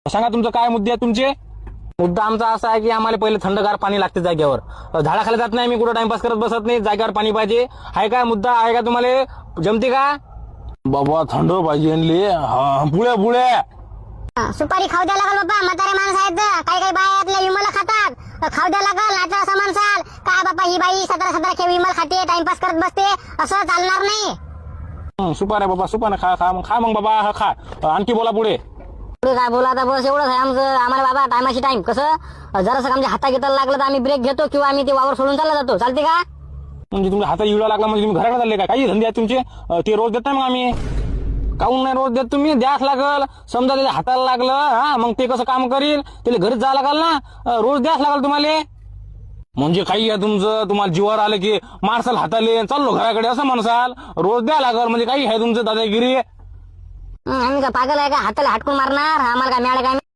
सांगा तुमचं काय मुद्दे आहेत तुमचे? मुद्दा आमचा असा आहे की आम्हाला पहिले थंडगार पाणी लागते जागेवर. झाडाखाली जात नाही मी, कुठं टाइमपास करत बसत नाही, जागेवर पाणी पाहिजे. आहे काय मुद्दा आहे का तुम्हाला? जमते का बाबा? थंड पाहिजे आणली. पुढे पुढे सुपारी खाऊ द्या लागल बाबा. म्हातारे माणसं आहेत, काही काही बाया आपल्या विमल खातात, खाऊ द्या लागल. नाहीतर असं म्हणसाल काय बाबा ही बाई 17 विमल खाते, टाइमपास करत बसते, असं चालणार नाही. सुपाऱ्या बाबा, सुपाऱ्या खा खा खा मग बाबा. हा खा. आणखी बोला पुढे. पुढे काय बोला आता, बस एवढंच आहे आमचं. आम्हाला बाबा टायमाशी टाइम कसं जरासं आमच्या हाता घेतायला लागलं तर आम्ही ब्रेक घेतो किंवा आम्ही ते वावर सोडून चालला जातो. चालते का? म्हणजे तुमच्या हातात इळा लागला म्हणजे तुम्ही घराकडे चालले का? काही धंदे आहेत तुमचे? ते रोज देत नाही मग आम्ही. काहून नाही रोज देत तुम्ही? द्यास लागल. समजा त्याच्या हाताला लागलं, हा मग ते कसं काम करील? त्याला घरीच जावं लागल ना. रोज द्यास लागल तुम्हाला. म्हणजे काही आहे तुमचं? तुम्हाला जीवावर आलं की मारसाल हाताले चाललो घराकडे असं म्हणसाल. रोज द्या लागल म्हणजे काही आहे तुमचं दादागिरी? आम्ही का पागल आहे का? हाताला हटकून मारणार? आम्हाला काय मिळालं काय?